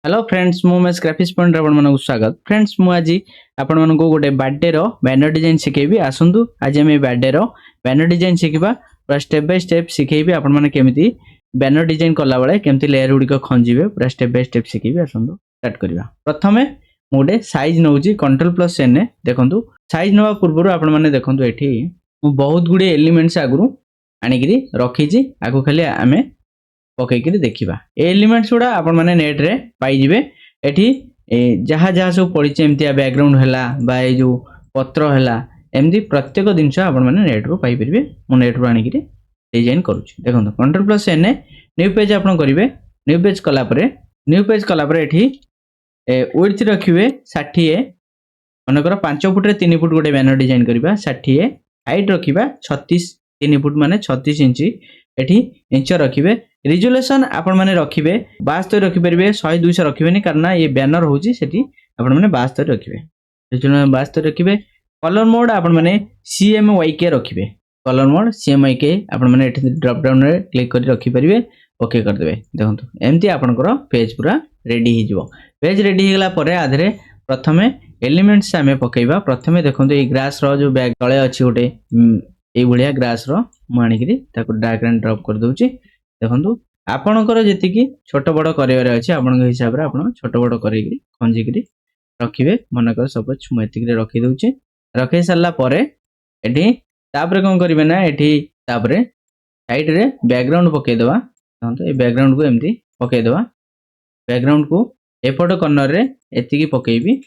Hello friends मु mess graphics point आपण मानक स्वागत फ्रेंड्स मु आज आपण मानक गोटे बर्थडे रो बैनर डिजाइन सिखेबी आसंतु आज हम बर्थडे रो बैनर डिजाइन सिखिबा पूरा स्टेप बाय स्टेप सिखेबी आपण माने केमिति बैनर डिजाइन कला बेले केमिति लेयर गुडी को खंजीबे पूरा स्टेप बाय स्टेप सिखेबी आसंतु स्टार्ट करिवा। प्रथमे मोडे साइज नउची कंट्रोल प्लस एन ने देखंतु साइज नवा पूर्व आपण माने देखंतु एठी मु बहुत गुडी एलिमेंट्स आगुरु आनिगिरी रखीची आगु खाली आमे पकईकरी देखा एलिमेंट्स गुड़ा आपण मैंने नेट रे पाइबे एठी जहाँ जहाँ सब पड़ी एमती बैकग्राउंड है जो पत्र है एमती प्रत्येक जिनस आपण मैंने नेट रू पाइपर मु नेट रू आनिक डिजाइन करुच्ची देखो control plus N new page आप करेंगे न्यू पेज कलापर एठी विड्थ रखिए 60 मनकर 5 फुट 3 फुट गोटे बैनर डिजाइन करवा 60 हाइट रखा 36 3 फुट माने 36 इंच एठी इंच रखिए रिजोल्यूशन आपण माने रखिबे 72 रखि परिबे 100 200 रखिबेनी कारण ये बैनर होची सेठी आपण माने 72 रखिबे रिजोल्यूशन 72 रखिबे। कलर मोड आपण माने CMYK रखिबे कलर मोड CMYK आपण माने एठी ड्रॉप डाउन रे क्लिक करि रखि परिबे ओके कर देबे देखंतु एम्ति आपनकर पेज पूरा रेडी हि जिवो। पेज रेडी हि गेला परे आधरे प्रथमे एलिमेंट्स आमे पकेइबा प्रथमे देखंतु ए ग्रास रो जो बैग तळे अछि गोटे ए भलिया ग्रास रो म आनिकरी ताको ड्रैग एंड ड्रॉप कर दोउची देखो आपणकर जी छोट बड़ कर हिसाब से आप छोट बड़ कर खंजिकी रखिए मनकर सपोज मुझे रखीदे रखी सारापर ये कौन करेंगे ना ये साइड रे बैकग्राउंड पकईदे ये बैकग्राउंड को एमती पकईदे बैकग्राउंड को एपट कर्नर रे एति पकईबी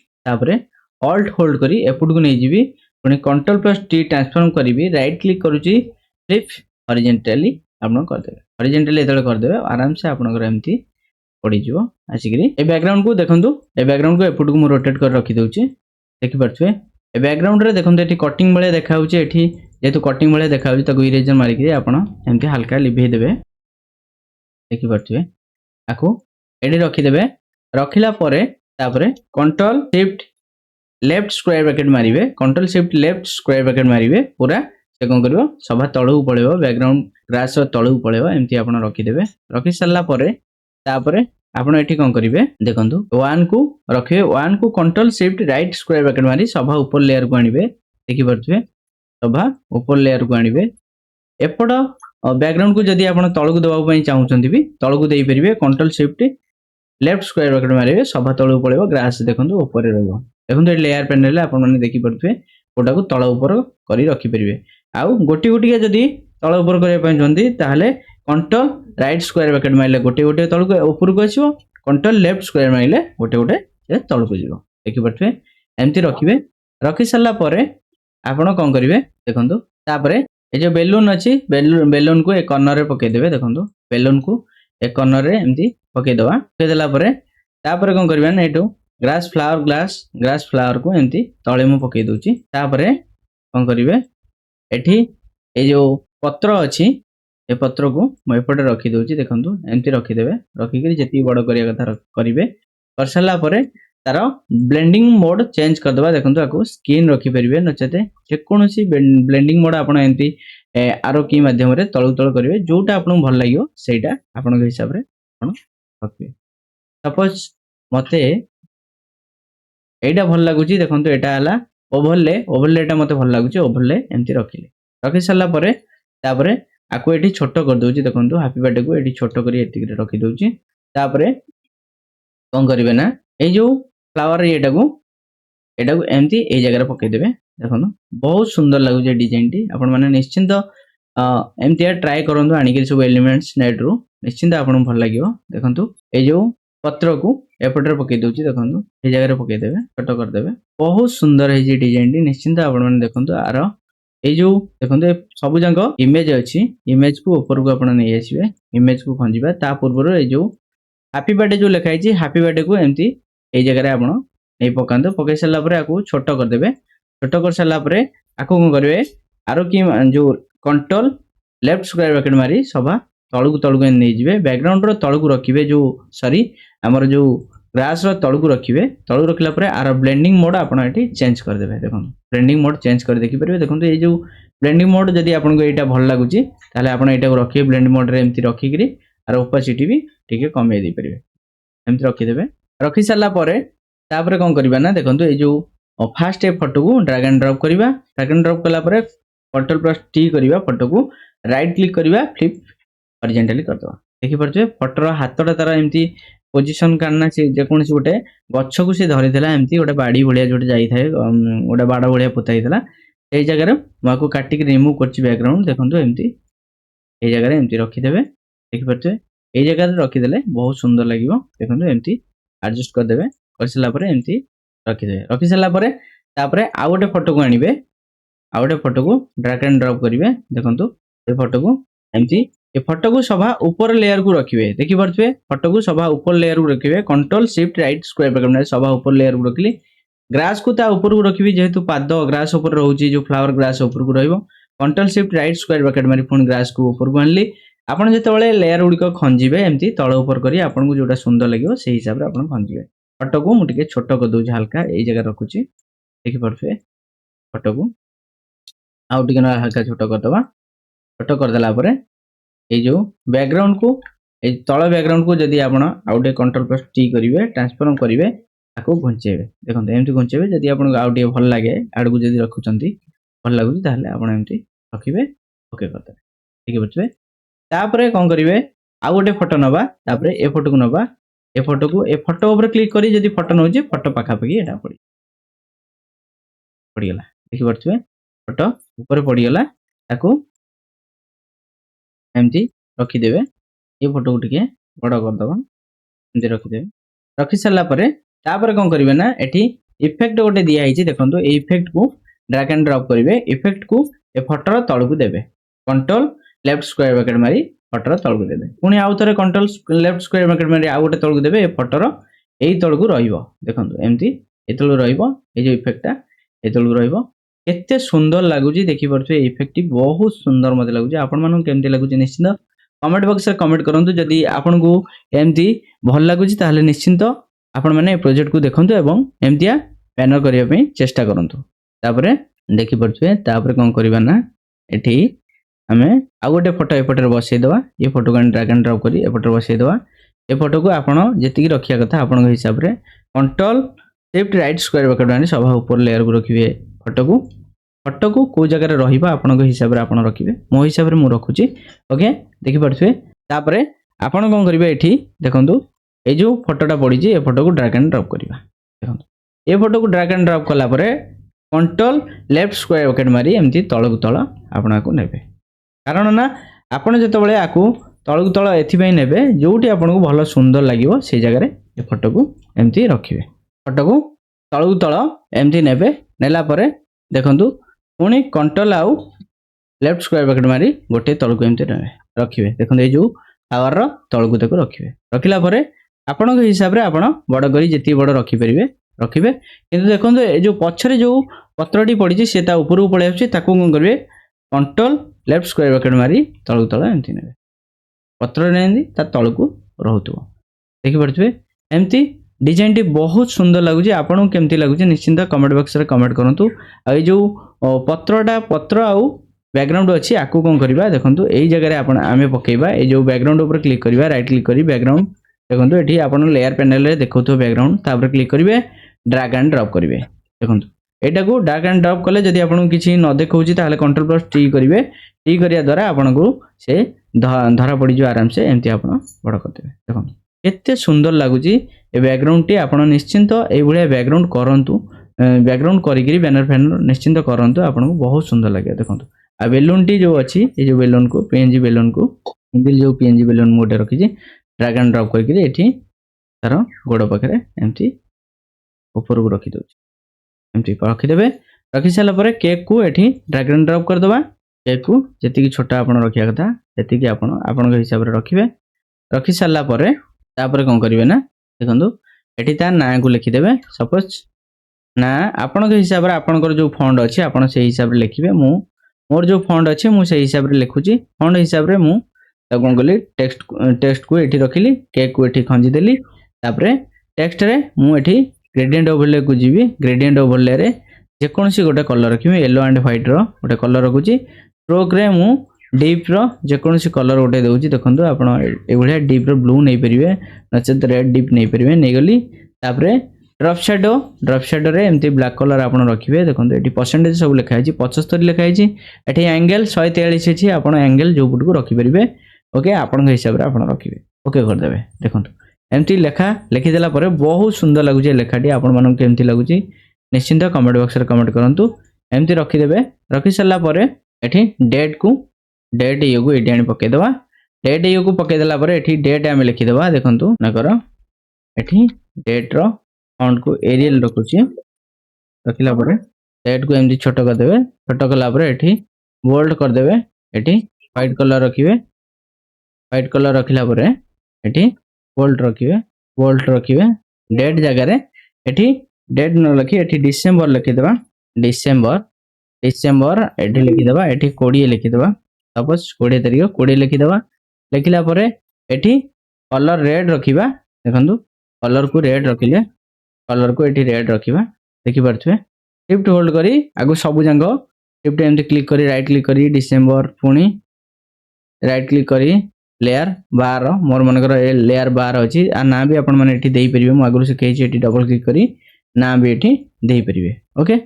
ऑल्ट होल्ड करी एपट को नहीं जीवी पुणी कंट्रोल प्लस टी ट्रांसफॉर्म करी राइट क्लिक करुच्ची फ्लिप हॉरिजॉन्टली आप करदे हॉरिजॉन्टली एतले करदे आराम से आपनकर एमती पड़ी जिवो आसिकरी ए बैकग्राउंड को देखंतु ए बैकग्राउंड को एपट को मु रोटेट कर रखी दोउची देखि परथुए ए बैकग्राउंड रे देखंतु एठी कटिंग बेले देखा होची एठी जेतु कटिंग बेले देखा होची ताको इरेजर मारी के आपण एमती हल्का लिभे देबे देखि परथुए आको एडी रखी देबे रखिला परे तापरे control shift left square bracket मारिबे control shift left square bracket मारिबे पूरा से कौन कर सभा तलू पड़ेगा बैकग्राउंड ग्रास तलू पड़ेगा एमती आप रखीदे रखी सारापर आपड़ ये कौन करेंगे देखो 1 को रखिए 1 को control shift right square bracket मारी सभा ऊपर लेयर को आनिबे देखिपे सभा ऊपर लेयर को आनिबे एपट बैकग्राउंड को जदि आप तलू देवाई चाहते भी तलू को देपारे control shift left square bracket मारे सभा तलू पड़ेगा ग्रास देखो ऊपर देखो ये लेयर पैनल आपने देखिपे गोटा को तल ऊपर कर रखिपारे आउ गोटी गोटिका जदि तल ऊपर करने ताहले कंट्रोल राइट स्क्वायर ब्रैकेट मारे गोटे गोटे तल को ऊपर को आसो कंट्रोल लेफ्ट स्क्वायर मारे गोटे गोटे तल को जीव देखिपे एमती रखिए रखी सारापर आपड़ कौन करेंगे देखो तापर ये जो बेलून अच्छी बेलून को एक कर्नर रे पकईदे देखो बेलून को एक कर्नर रे एमती पकईदे पकईदेलापर कौन करवा ना ये ग्रास फ्लावर को एमती तले मु पकई दूची तापर कौन करेंगे एठी ए जो पत्र अच्छी ए पत्र को मुझे रखी दूची देखो एमती रखीदे रखिक जी बड़ करिया कथा करेंगे कर सारापर तार ब्लेंडिंग मोड चेंज करदे देखो आपको स्क्रीन रखिपारे नचेत जेकोसी ब्लेंडिंग मोड आप एमती आरो की मध्यम तलू तल करेंगे जोटा आपको भल लगे सहीटा आपण हिसाब से रखिए सपोज मते एटा भल लगुच देखो यहाँ ओभरले मत भल लगुच ओभरले एमती रखिले रखी सारापर तापर आपको ये छोट कर दूची देखो हैप्पी बर्थडे को ये छोट कर रखी दूची तापर कौन करेंगे ना ये जो फ्लावर ये एमती ये जगह पकईदे देखो बहुत सुंदर लगुच डिजाइन टी आपण मैंने निश्चिंत एमती ट्राए करूँ आनिक सब एलिमेंट्स नेट रू निश्चिंत आपको भल लगे देखो ये जो पत्र को एपटे पकई दूची देखो ये जगह पकईदे छोट करदे बहुत सुंदर है डिजाइन टी निश्चिंत आपने देखो आर ये जो देखो सब जाक इमेज अच्छी इमेज को ऊपर को आप नहीं आसवे इमेज को खंजा ता पूर्व ये जो हैप्पी बर्थडे जो लिखाई हैप्पी बर्थडे को एमती ये जगह आप नहीं पकाते पकई सारापर आपको छोट करदे छोट कर सारापर आपको कौन करेंगे आर कि जो कंट्रोल लेफ्ट स्क्वायर ब्रैकेट मारी सभा तलू नहीं जाए बैकग्राउंड तलू रखिए जो सॉरी आमर जो ग्रास तलू रखिए तलू रखला आर ब्लेंडिंग मोड आप चेंज करदे देखो ब्लेंडिंग मोड चेंज कर देखिपारे देखो ये जो ब्लेंडिंग मोड जदि आपको यहाँ भल लगुच आप रखिए ब्लेंड मोड रे एमती रखिक आर ओपासिटी भी टी कमे दे पारे एमती रखीदे रखी सारा तापर कौन करवा ना देखो ये जो फास्ट ए फोटो को ड्रैग एंड ड्रॉप करवा ड्रैग एंड ड्रॉप कला कंट्रोल प्लस टी करवा फोटो को राइट क्लिक करवा फ्लिप हॉरिजॉन्टली करदे देखि पारे फोटोर हाथटा तार एमती पोजिशन काना से जेकोसी गोटे गछ को सी धरी एमती गोटे बाड़ी भाया जो जाए गोटे बाड़ भाया पोता से जगह मुझे काटिक रिमूव कर बैकग्राउंड देखो एमती ये जगह एमती रखीदे देखिपे ये जगह रखीदे बहुत सुंदर लगे देखो एमती एडजस्ट करदे कर सारापर एमती रखीदे रखी सारापर आउ गोटे फोटो को आणवे आउ गोटे फोटो को ड्रैग एंड ड्रॉप करेंगे देखो ये फोटो को एमती ये फोटो को सभा ऊपर लेयर को रखिए देखि पारे फोटो को सभा ऊपर लेयर को रखिए control shift right square bracket सभा ऊपर लेयर को रखिली ग्रास को ता ऊपर को रखिए जेहेतु पाद ग्रास ऊपर रोची जो फ्लावर ग्रास ऊपर को रहिबो control shift right square bracket मारी पुणी ग्रास को ऊपर को आनली आपण जेतेबेले लेयर गुड़िक खंजिबे एमती तळ ऊपर करी आपन को जोटा सुंदर लगिवो सेही हिसाब रे आपण खंजिबे फोटो को मु टिके छोटो कर दउछ हल्का एई जगह रखुची देखि पारे फोटो को आउ टिके हल्का छोटो कर दबा छोटो कर देला परे ये जो बैकग्राउंड को तल बैकग्राउंड को जदि आप आउटे कंट्रोल प्लस टी करेंगे ट्रांसफॉर्म करेंगे ताको घुंचेबे देखो एमती घुंचेबे जदि आपको आउ टे भल लगे आड़ को जदि रखुचंती भल लगुच ताहले आपण एमती रखिबे ओके करदे ठीक है तापरे कौन करेंगे आउ गोटे फोटो नबा तापरे ए फोटो को नबा ए फोटो ऊपर क्लिक करी जदि फोटो नउचे फोटो पाखापाखि एटा पड़ीगला देखि पारछे फोटो ऊपर पड़ीगला ताको एमती रखीदेवे ये फोटो को टिके बड़ करदबा एमती रखीदेवे रखी सारा कौन करेंगे ना एटी इफेक्ट गोटे दिखाई देखो ये इफेक्ट को ड्रैग एंड ड्रॉप करेंगे इफेक्ट को ए फोटोर तल को देवे कंट्रोल लेफ्ट स्क्वायर ब्रैकेट मारी फोटोर तल को देवे पुणी आउ थे कंट्रोल लेफ्ट स्क्वायर ब्रैकेट मारी आउ गोटे तल को देवे फोटोर यही तल को देखो एमती ये तल ये जो इफेक्टा ये तल को रहिबो केते सुंदर लगुच देखिपे इफेक्ट बहुत सुंदर मत लगुच आपण केमती लगुच निश्चिंत कमेंट बॉक्स में कमेंट करूँ जदि आपन को एमती भल लगुच ताहले निश्चिंत आपण मैंने प्रोजेक्ट को देखु एवं एमतिया बैनर करने चेष्टा करूँ तापर देखिपे कौन करवा ना एठी आमे आउ गोटे फोटो एपटे बसईदे ये फोटो को ड्रैग एंड ड्रॉप करी एपटे बसईदे ये फोटो को आपण जी रखा कथा आपण हिसाब से control shift right square bracket माने सभा ऊपर लेयर को रखिए फोटो को को जगह रहिबा आपण हिसाब से आपण रखिए मो हिसाब से मु रखुची ओके देखि पारछे तापर आपण कोन करिवे एठी देखंतु ए जो फोटोटा पड़ी ये फोटो को ड्रैग एंड ड्रॉप करबा देखंतु ये फोटो को ड्रैग एंड ड्रॉप कला परे कंट्रोल लेफ्ट स्क्वायर ब्रैकेट मारी एमती तळ को तळ आपण को नेबे कारण ना आपण जेतेबेले आकू तळ को तळ एथि नेबे जोटी आपण को भलो सुंदर लागिवो से जगह रे ए फोटो को एमती रखिवे फोटो को तळ को तळ एमती नेबे नेला परे देखंतु पुणी कंट्रोल आउ लेफ्ट स्क्वायर ब्रैकेट मारी गोटे तल को एमती रखिए देखो ये जो फ्लावर तल को देखो रखिए रखिला परे आपण हिसाब से आपण बड़ करी जति बड़ रखिपारे रखिए किंतु देखो ये जो पछरे जो पत्रटी पड़ी सी ऊपर को पड़े आछे ताको कौन करेंगे कंट्रोल लेफ्ट स्क्वायर ब्रैकेट मारी तल को तल एमती ने पत्र नहीं तल को रोथो देखिपे एमती डिजाइन टी बहुत सुंदर लगुच आपन केमती लगुच निश्चिंत कमेंट बॉक्स में कमेंट करूँ आ जो पत्र आउ बैकग्राउंड अच्छी आपको कौन करवा देखो यही जगह आम पकेबा ये जो बैकग्राउंड ऊपर क्लिक करवा राइट क्लिक करी बैकग्राउंड देखो ये आप लेयर पैनल में देखो बैकग्राउंड तापर क्लिक करेंगे ड्रैग एंड ड्रॉप करेंगे देखो यहाँ को ड्रैग एंड ड्रॉप कले जब आपको किसी न देखा ताहले कंट्रोल प्लस टी करेंगे टी करिया द्वारा आपन को से धरा पड़ जाए आराम से एमती आप बड़ करदे देखो केते सुंदर लगुच ए बैकग्राउंड टी आपण निश्चिंत ये बैकग्राउंड करूँ बैकग्राउंड करी बैनर फैनर निश्चिंत करूँ आपको बहुत सुंदर लगे देखो आ बेलून टी जो अच्छी ये जो बेलून को पीएनजी बेलून को जो पीएनजी बेलून गोटे रखी ड्रैग एंड ड्रॉप करके तार गोड़ पाखे एमती ऊपर को रखी दउछ एमती रखीदे रखी सारापर केक को ये ड्रैग एंड ड्रॉप करदे केक को जी छोटा आप रखा कथा जी आपण हिसाब से रखिए रखी सारापर तापर कौन करेंगे ना देखो ये तार ना को लिखिदे सपोज ना आपण हिसाब से आपंकर जो फंड अच्छे आप हिसाब से लिखे मोर जो फंड अच्छे मुझे हिसाब से लिखुची फंड हिसाब से मुझे कौन कली टेक्स्ट को ये रखिली केक को ये खंजीदेली टेक्स्ट रे मुझे ग्रेडियंट ओवरले को जी ग्रेडियंट ओवरले रे जेकोसी गोटे कलर रखी येलो एंड व्हाइट रो गोटे कलर रखुची स्ट्रोक रे मु डीप रो जेकोसी कलर गोटे दूसरी देखो आप डीप रो ब्लू नहीं पारे नचेत रेड डीप नहीं पारे नहीं गली तापरे ड्रॉप शैडो रे एमती ब्लैक कलर आपण रखिबे देखो ये परसेंटेज सब लिखा है 75 लिखा है एठी एंगल 143 अछि आपण एंगल जो पुट को रखि परिबे ओके आपण हिसाब रे आपण रखिबे ओके कर देबे देखो एमती लेखा लिखि देला परे बहुत सुंदर लागुचे लेखाटी आपण मानन केमती लागुची निश्चिंत कमेंट बॉक्स रे कमेंट करंतु एमती रखि देबे रखि सल्ला परे एठी डेट ये को एटी आनी पके देबा डेट ये को पके देला परे एठी डेट आमे लिखि देबा देखंतु नकर एठी डेट रो फॉन्ट को एरियल रखुची रखिला परे डेट को एमती छोटो कर देबे छोटो कला परे एठी बोल्ड कर देबे एठी व्हाइट कलर रखिबे व्हाइट कलर रखिला परे एठी बोल्ड रखिबे डेट जगह रे एठी डेट न लिखि एठी डिसेंबर लिखि देबा डिसेंबर एठी लिखि देबा एठी 20 लिखि देबा सपोज 20 तारिख 20 लिखि देबा लिखिला परे एठी कलर रेड रखिबा देखंतु कलर को रेड रखिले कलर को एठी रेड रखिबा देखि परथबे शिफ्ट होल्ड करी आगु सब जंग शिफ्ट एमती क्लिक करी राइट क्लिक करी डिसेंबर पुनी राइट क्लिक करी लेयर 12 मोर मनकर लेयर 12 अछि आ ना भी आपण माने एठी देई परिबे मु आगु से कहि एठी डबल क्लिक करी ना भी एठी देई परिबे ओके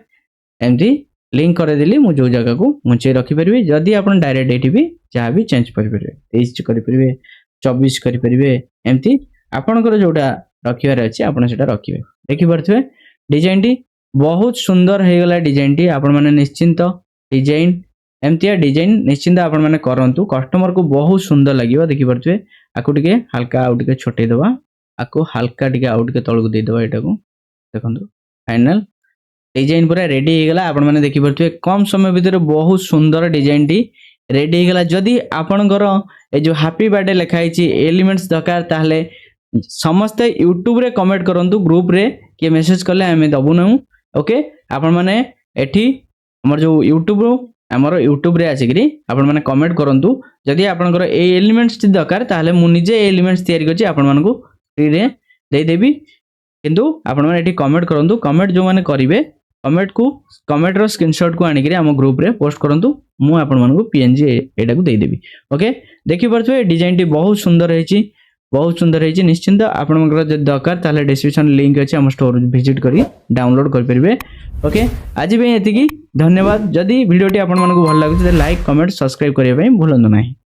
एमती लिंक कर देली मु जो जगह को मुचे रखि परिबे जदी आपण डायरेक्ट एठी भी चाह भी चेंज करि परिबे 23 करि परिबे 24 करि परिबे एमती आपणकर जोटा रखिबार अछि आपण सेटा रखिबे देखि परथबे डिजाइन टी बहुत सुंदर हे गला डिजाइन टी आपण माने निश्चिंत डिजाइन एमतिया डिजाइन निश्चिंत आपण माने करंतु कस्टमर को बहुत सुंदर लागिबो देखि परथबे आकु टिके हल्का आउट के छोटे देबा आकु हल्का टिके आउट के तळ को दे देबा एटा को देखंतु फाइनल डिजाइन पूरा रेडी हे गला आपण माने देखि परथबे कम समय भीतर बहुत सुंदर डिजाइन टी रेडी हे गला जदी आपनकर ए जो हैप्पी बर्थडे लिखाई छी एलिमेंट्स दरकार ताहले समस्त यूट्यूब रे कमेंट करंतु ग्रुप रे के मेसेज करले हमें दबु न ओके आपण माने एठी हमर जो यूट्यूब रे आसिकरी आपण माने कमेंट करंतु जदी आपनकर ए एलिमेंट्स दरकार ताहले मु निजे एलिमेंट्स तयारी करछि आपण मानकु फ्री रे दे देबी किंतु आपण माने एठी कमेंट करंतु कमेंट जो माने करिवे कमेंट रो स्क्रीनशॉट को आनी हम ग्रुप रे पोस्ट करंतु मु आपण मानकु पीएनजी एटा को दे देबी ओके देखि परथबे डिजाइन टी बहुत सुंदर है निश्चिंत आपण दरकार ताले डिस्क्रिप्शन लिंक अच्छे हम स्टोर विजिट करी डाउनलोड कर परिबे ओके आज भी एतिकी धन्यवाद जदी वीडियो टी आपण मानकु भल लागुछि लाइक कमेंट सब्सक्राइब करिया पई भूलंतु नाही।